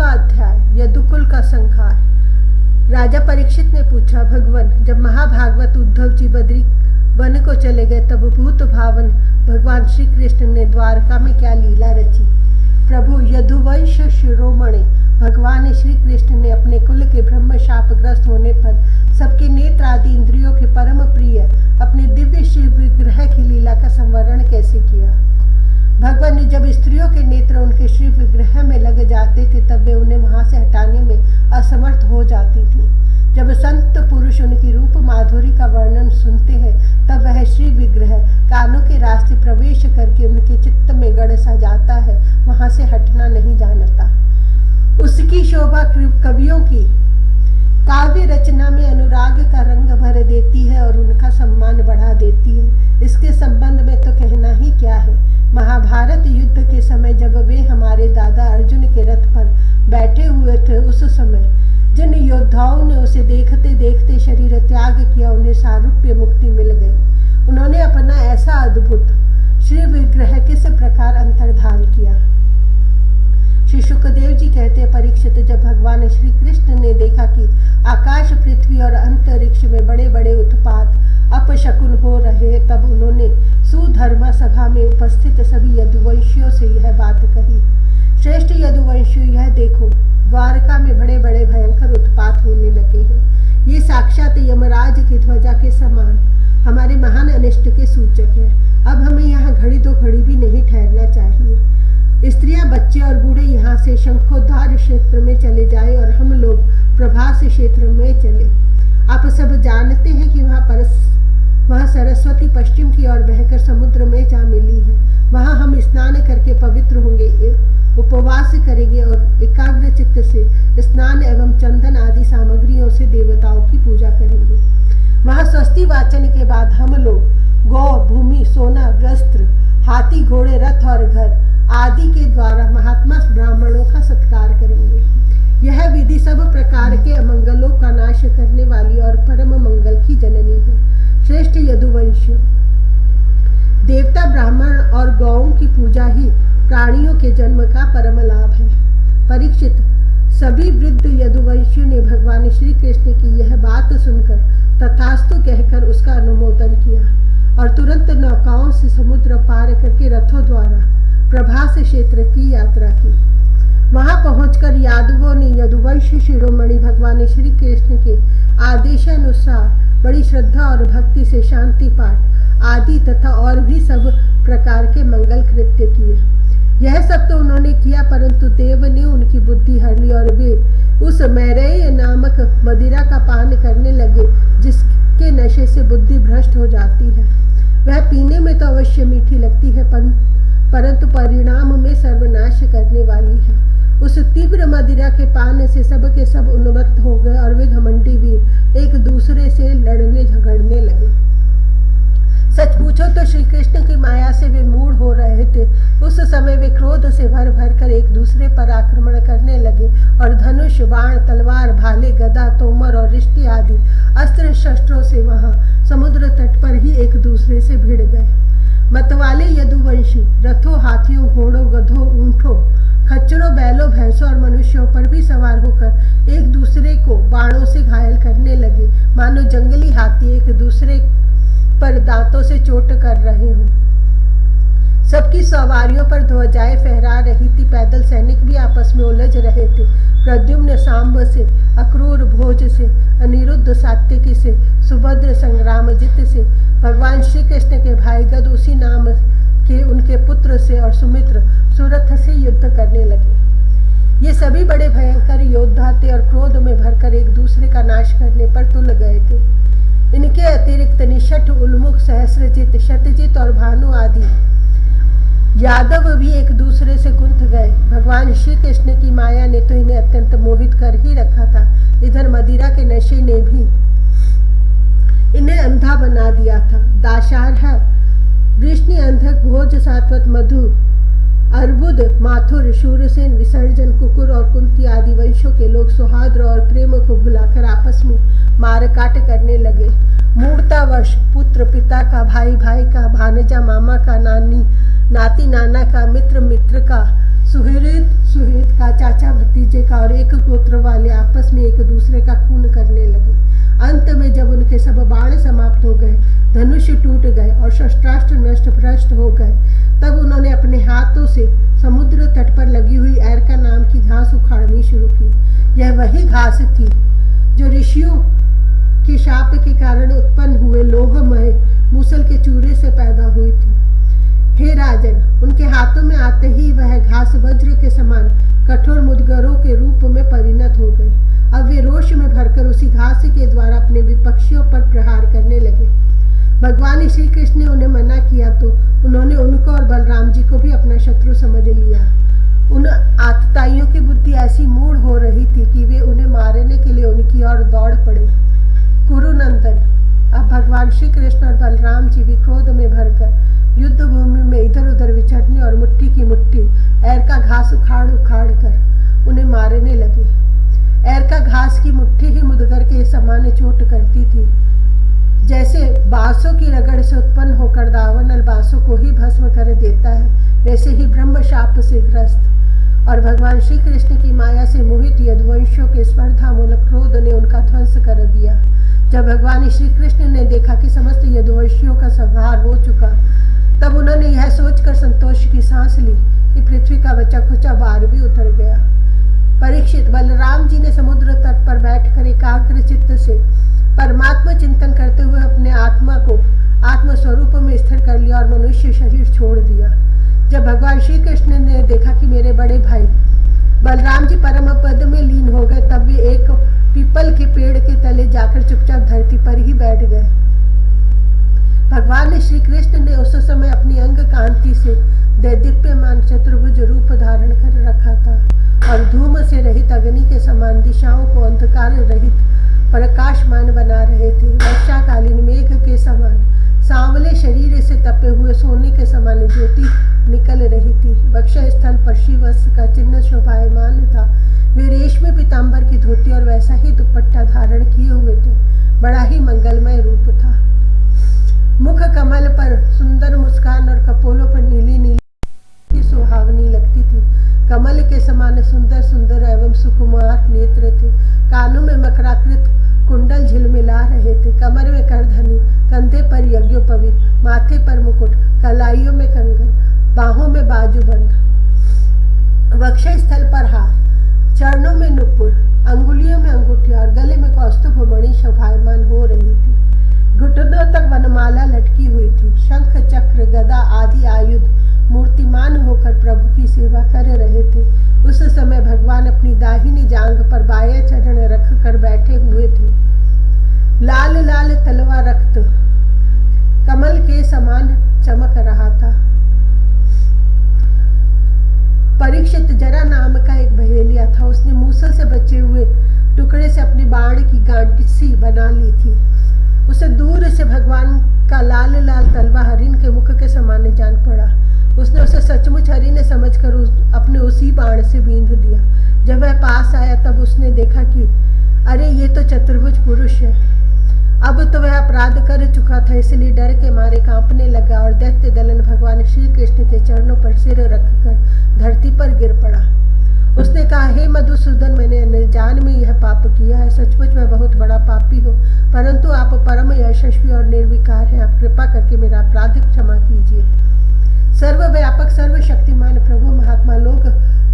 21वां अध्याय यदुकुल का संहार। राजा परीक्षित ने पूछा, भगवान, जब महाभागवत उद्धव जी बद्री वन को चले गए तब भूत भावन भगवान श्री कृष्ण ने द्वारका में क्या लीला रची? प्रभु, यदुवंश शिरोमणि भगवान श्री कृष्ण ने अपने कुल के ब्रह्म शापग्रस्त होने पर सबके नेत्र आदि इंद्रियों के परम प्रिय अपने दिव्य शिव विग्रह की लीला का संवरण कैसे किया? भगवान ने जब स्त्रियों के नेत्र उनके श्री विग्रह में लग जाते थे तब वे उन्हें वहां से हटाने में असमर्थ हो जाती थी। जब संत पुरुष उनकी रूप माधुरी का वर्णन सुनते हैं तब वह श्री विग्रह कानों के रास्ते प्रवेश करके उनके चित्त में गड़ सा जाता है, वहां से हटना नहीं जानता। उसकी शोभा कवियों की काव्य रचना में अनुराग का रंग भर देती है और उनका सम्मान बढ़ा देती है। इसके संबंध में तो कहना ही क्या है। महाभारत युद्ध के समय जब वे हमारे दादा अर्जुन के रथ पर बैठे हुए थे, उस समय जिन योद्धाओं ने उसे देखते देखते शरीर त्याग किया, उन्हें सारूप्य मुक्ति मिल गई। उन्होंने अपना ऐसा अद्भुत श्री विग्रह किस प्रकार अंतर्धान किया? श्री शुकदेव जी कहते हैं, परीक्षित, जब भगवान श्री कृष्ण ने देखा कि आकाश, पृथ्वी और अंतरिक्ष में बड़े बड़े उत्पात अपशकुन हो रहे, तब उन्होंने सुधर्मा सभा में उपस्थित सभी यदुवंशियों से यह बात कही। श्रेष्ठ यदुवंशियों, यह देखो, द्वारका में बड़े बड़े भयंकर उत्पात होने लगे हैं। ये साक्षात यमराज की ध्वजा के समान हमारे महान अनिष्ट के सूचक है। अब हमें यहाँ घड़ी दो घड़ी भी नहीं ठहरना चाहिए। स्त्रियां, बच्चे और बूढ़े यहाँ से शंखोद्धार क्षेत्र में चले जाए और हम लोग प्रभास क्षेत्र में चले। आप सब जानते हैं कि वहाँ सरस्वती पश्चिम की ओर बहकर समुद्र में जा मिली है। वहाँ हम स्नान करके पवित्र होंगे, उपवास करेंगे और एकाग्र चित्त से स्नान एवं चंदन आदि सामग्रियों से देवताओं की पूजा करेंगे। वहाँ स्वस्ति वाचन के बाद हम लोग गौ, भूमि, सोना, वस्त्र, हाथी, घोड़े, रथ और घर आदि के द्वारा महात्मा ब्राह्मणों का सत्कार करेंगे। यह विधि सब प्रकार के अमंगलों का नाश करने वाली और परम मंगल की जननी है। श्रेष्ठ यदुवंश, देवता, ब्राह्मण और गौओं की पूजा ही प्राणियों के जन्म का परम लाभ है। परीक्षित, सभी वृद्ध यदुवंशियों ने भगवान श्री कृष्ण की यह बात सुनकर तथास्तु कहकर उसका अनुमोदन किया और तुरंत नौकाओं से समुद्र पार करके रथों द्वारा प्रभास क्षेत्र की यात्रा की। वहां पहुंचकर यादवों ने यदुवंश शिरोमणि भगवान श्री कृष्ण के आदेशानुसार बड़ी श्रद्धा और भक्ति से शांति पाठ आदि तथा और भी सब प्रकार के मंगल कृत्य किए। यह सब तो उन्होंने किया, परंतु देव ने उनकी बुद्धि हर ली और वे उस मैरेय नामक मदिरा का पान करने लगे, जिसके नशे से बुद्धि भ्रष्ट हो जाती है। वह पीने में तो अवश्य मीठी लगती है, परंतु परिणाम में सर्वनाश करने वाली है। उस तीव्र मदिरा के पान से सब के सब उन्मत्त हो गए और वे घमंडी वीर एक दूसरे से लड़ने झगड़ने लगे। सच पूछो तो श्री कृष्ण की माया से वे मूढ़ हो रहे थे। उस समय वे क्रोध से भर भर कर एक दूसरे पर आक्रमण करने लगे और धनुष, बाण, तलवार, भाले, गदा, तोमर और रिष्टि आदि अस्त्र शस्त्रों से वहां समुद्र तट पर ही एक दूसरे से भिड़ गए। मतवाले यदुवंशी रथों, हाथियों, घोड़ों, गधों, ऊंटों, खच्चरों, बैलों, भैंसों और मनुष्यों पर भी सवार होकर एक दूसरे को बाणों से घायल करने लगे, मानो जंगली हाथी एक दूसरे पर दांतों से चोट कर रहे हों। सबकी सवारियों पर ध्वजाएं फहरा रही थी। पैदल सैनिक भी आपस में उलझ रहे थे। प्रद्युम्न सांब से, अक्रूर भोज से, अनिरुद्ध सात्यकी से, सुभद्र संग्रामजित से, भगवान श्री कृष्ण के भाई गद उसी नाम के उनके पुत्र से और सुमित्र सुरथ से युद्ध करने लगे। ये सभी बड़े भयंकर योद्धा थे और क्रोध में भरकर एक दूसरे का नाश करने पर तुल गए थे। इनके अतिरिक्त निषठ, उल्मुख, सहस्रजित, शतजित और भानु आदि यादव भी एक दूसरे से गुंथ गए। भगवान श्री कृष्ण की माया ने तो इन्हें अत्यंत मोहित कर ही रखा था, इधर मदिरा के नशे ने भी इन्हें अंधा बना दिया था। दाशारह, वृष्णि, अंधक, भोज, सात्वत, मधु, अर्बुद, माथुर, शूरसेन, विसर्जन, कुकुर और कुंती आदि वंशों के लोग सौहार्द और प्रेम को भुलाकर आपस में मारकाट करने लगे। मूर्तावश पुत्र पिता का, भाई भाई का, भानजा मामा का, नानी नाती नाना का, मित्र मित्र का, सुहृद सुहृद का, चाचा भतीजे भतीजे का और एक गोत्र वाले आपस में एक दूसरे का खून करने लगे। अंत में जब उनके सब बाण समाप्त हो गए, धनुष टूट गए और शस्त्रास्त्र नष्ट भ्रष्ट हो गए, तब उन्होंने अपने हाथों से समुद्र तट पर लगी हुई एरका नाम की घास उखाड़नी शुरू की। यह वही घास थी जो ऋषियों के शाप के कारण उत्पन्न हुए लोहमय मूसल के चूरे से पैदा हुई थी। हे राजन, उनके हाथों में आते ही वह घास वज्र के समान कठोर मुदगरों के रूप में परिणत हो गई। अब वे रोष में भरकर उसी घास के द्वारा अपने विपक्षियों पर प्रहार करने लगे। भगवान श्री कृष्ण ने उन्हें मना किया तो उन्होंने उनको और बलराम जी को भी अपना शत्रु समझ लिया। उन आतताइयों की बुद्धि ऐसी मूढ़ हो रही थी कि वे उन्हें मारने के लिए उनकी ओर दौड़ पड़े। कुरुनंदन, अब भगवान श्री कृष्ण और बलराम जी भी क्रोध में भरकर युद्ध भूमि में इधर उधर विचरने और मुट्ठी की मुट्ठी एरका घास उखाड़ उखाड़ कर उन्हें मारने लगे। एरका घास की मुट्ठी ही मुदगर के समान चोट करती थी। जैसे बांसों की रगड़ से उत्पन्न होकर दावानल बांसों को ही भस्म कर देता है, वैसे ही ब्रह्म शाप से ग्रस्त और भगवान श्री कृष्ण की माया से मोहित यदुवंशियों के स्पर्धामूलक क्रोध ने उनका ध्वंस कर दिया। जब भगवान श्री कृष्ण ने देखा कि समस्त यदुवंशियों का संहार हो चुका, तब उन्होंने यह सोचकर संतोष की सांस ली कि पृथ्वी का बचा खुचा भार भी उतर गया। परीक्षित, बलराम जी ने समुद्र तट पर बैठकर एकाग्र चित्त से परमात्मा चिंतन करते हुए अपने आत्मा को आत्म स्वरूप में स्थिर कर लिया और मनुष्य शरीर छोड़ दिया। जब भगवान श्री कृष्ण ने देखा कि मेरे बड़े भाई बलराम जी परम पद में लीन हो गए, तब वे एक पीपल के पेड़ के तले जाकर चुपचाप धरती पर ही बैठ गए। भगवान श्री कृष्ण ने उस समय अपनी अंग कांति से दैदीप्यमान चतुर्भुज रूप धारण कर रखा था और धूम से रहित अग्नि के समान दिशाओं को अंधकार रहित प्रकाशमान बना रहे थे। वर्षाकालीन मेघ के समान सांवले शरीर से तपे हुए सोने के समान ज्योति निकल रही थी। वक्ष स्थल पर शिवस का चिन्ह शोभायमान था। वे रेशमी पीताम्बर की धोती और वैसा ही दुपट्टा धारण किए हुए थे। बड़ा ही मंगलमय रूप था। मुख कमल पर सुंदर मुस्कान और कपोलों पर नीली नीली सुहावनी लगती थी। कमल के समान सुंदर सुंदर एवं सुकुमार नेत्र थे। कानों में मकराकृत कुंडल झिलमिला रहे थे। कमर में करधनी, कंधे पर यज्ञोपवीत, माथे पर मुकुट, कलाइयों में कंगन, बाहों में बाजूबंद, वक्ष स्थल पर हार, चरणों में नुपुर, अंगुलियों में अंगूठियां और गले में कौस्तुभ मणि शोभायमान हो रही थी। घुटनों तक वनमाला लटकी हुई थी। शंख, चक्र, गदा आदि आयुध मूर्तिमान होकर प्रभु की सेवा कर रहे थे। उस समय भगवान अपनी दाहिनी जांघ पर बायां चरण रख कर बैठे हुए थे। लाल लाल तलवा रक्त कमल के समान चमक रहा था। परीक्षित, जरा नाम का एक बहेलिया था। उसने मूसल से बचे हुए टुकड़े से अपनी बाण की गांठी बना ली थी। उसे दूर से भगवान का लाल लाल तलवा हरिण के मुख के समान जान पड़ा। उसने उसे सचमुच हरिण ने समझकर अपने उसी बाण से बींध दिया। जब वह पास आया तब उसने देखा कि अरे ये तो चतुर्भुज पुरुष है। अब तो वह अपराध कर चुका था, इसलिए डर के मारे कांपने लगा और दैत्य दलन भगवान श्री कृष्ण के चरणों पर सिर रखकर धरती पर गिर पड़ा। उसने कहा, हे मधुसूदन, मैंने अनजान में यह पाप किया है। सचमुच मैं बहुत बड़ा पापी हूँ, परंतु आप परम यशस्वी और निर्विकार हैं। आप कृपा करके मेरा अपराध क्षमा कीजिए। सर्वव्यापक सर्वशक्तिमान प्रभु महात्मा लोग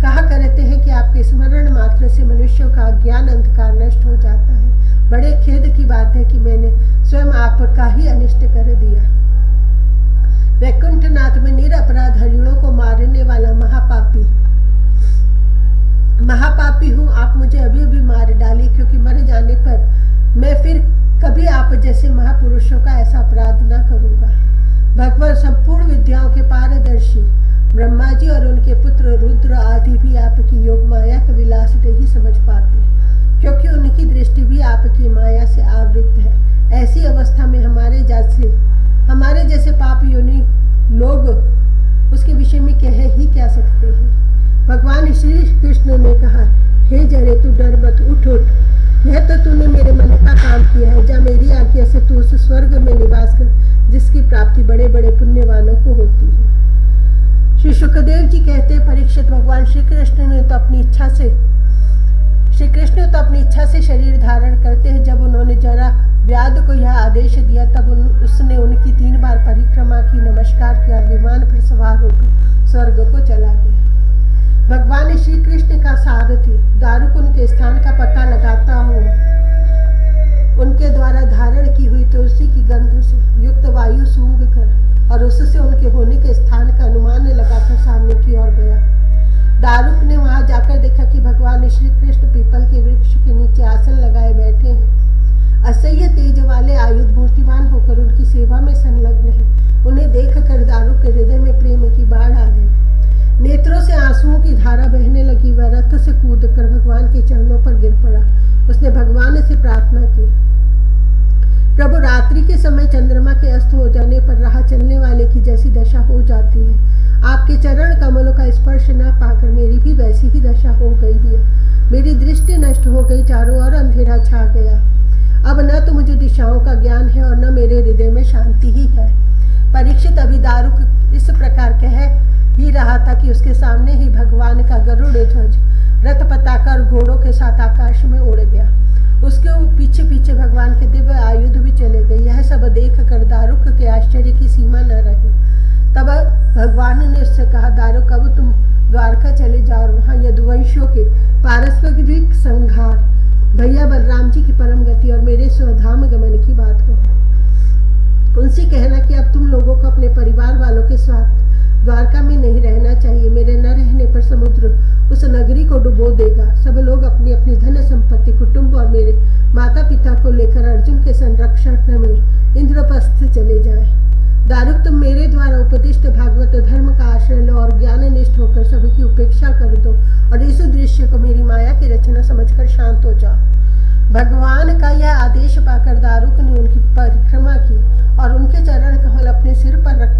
कहा करते हैं कि आपके स्मरण मात्र से मनुष्यों का ज्ञान अंधकार नष्ट हो जाता है। बड़े खेद की बात है कि मैंने स्वयं आपका ही अनिष्ट कर दिया। वैकुंठनाथ में निरपराध हरिणों को मारने वाला महापापी हूँ। आप मुझे अभी अभी मार डालिए, क्योंकि मर जाने पर मैं फिर कभी आप जैसे महापुरुषों का ऐसा अपराध न करूँगा। भगवान संपूर्ण विद्याओं के पारदर्शी ब्रह्मा जी और उनके पुत्र रुद्र आदि भी आपकी योग माया का विलास नहीं समझ पाते, क्योंकि उनकी दृष्टि भी आपकी माया से आवृत है। ऐसी अवस्था में हमारे जैसे पाप योनि लोग उसके विषय में कह ही क्या सकते हैं। भगवान श्री कृष्ण ने कहा, हे जरे तू डर मत, उठ उठ। यह तो तूने मेरे मन का काम किया है। जा मेरी आज्ञा से तू उस स्वर्ग में निवास कर जिसकी प्राप्ति बड़े बड़े पुण्यवानों को होती है। श्री सुखदेव जी कहते हैं, परीक्षित, भगवान श्री कृष्ण ने तो अपनी इच्छा से श्री कृष्ण तो अपनी इच्छा से शरीर धारण करते हैं। जब उन्होंने जरा व्याध को यह आदेश दिया तब उसने उनकी 3 बार परिक्रमा की, नमस्कार किया, विमान पर सवार होकर स्वर्ग को चला गया। भगवान श्री कृष्ण का सारथी दारुक उनके स्थान का पता लगाता हुआ उनके द्वारा धारण की हुई तुलसी की गंध से युक्त वायु सूंघ कर और उससे उनके होने के स्थान का अनुमान लगाकर सामने की ओर गया। दारुक ने वहां जाकर देखा कि भगवान श्री कृष्ण पीपल के वृक्ष के नीचे आसन लगाए बैठे हैं। असह्य तेज वाले आयुध मूर्तिमान होकर उनकी सेवा में संलग्न हैं। उन्हें देखकर दारुक के हृदय में प्रेम की बाढ़ आ गई। नेत्रों से आंसुओं की धारा बहने लगी। वह रथ से कूदकर भगवान के चरणों पर गिर पड़ा। उसने भगवान से प्रार्थना की, प्रभु, रात्रि के समय चंद्रमा के अस्त हो जाने पर राह चलने वाले की जैसी दशा हो जाती है, आपके चरण कमलों का स्पर्श न पाकर मेरी भी वैसी ही दशा हो गई है। मेरी दृष्टि नष्ट हो गई, चारों ओर अंधेरा छा गया। अब न तो मुझे दिशाओं का ज्ञान है और न मेरे हृदय में शांति ही है। परीक्षित अभी दारुक इस प्रकार कह ही रहा था कि उसके सामने ही भगवान का गरुड़ ध्वज रथ पताका और घोड़ों के साथ आकाश में उड़ गया। उसके पीछे पीछे भगवान के दिव्य आयुध भी चले गए। यह सब देख कर दारुक के आश्चर्य की सीमा न रही। तब भगवान ने उससे कहा, दारुक, अब तुम द्वारका चले जाओ और वहाँ यदुवंशियों के पारस्परिक संहार, भैया बलराम जी की परम गति और मेरे स्वधाम गमन की बात को उनसे कहना कि अब तुम लोगों को अपने परिवार वालों के साथ द्वारका में नहीं रहना चाहिए। मेरे न रहने पर समुद्र उस नगरी को डुबो देगा। सब लोग अपनी अपनी धन संपत्ति, कुटुंब और मेरे माता पिता को लेकर अर्जुन के संरक्षण में इंद्रप्रस्थ चले जाएं। दारुक, तुम मेरे द्वारा उपदिष्ट भागवत धर्म का आश्रय लो और ज्ञाननिष्ठ होकर सबकी उपेक्षा कर दो और इस दृश्य को मेरी माया की रचना समझकर शांत हो जाओ। भगवान का यह आदेश पाकर दारुक ने उनकी परिक्रमा की और उनके चरण कमल अपने सिर पर रख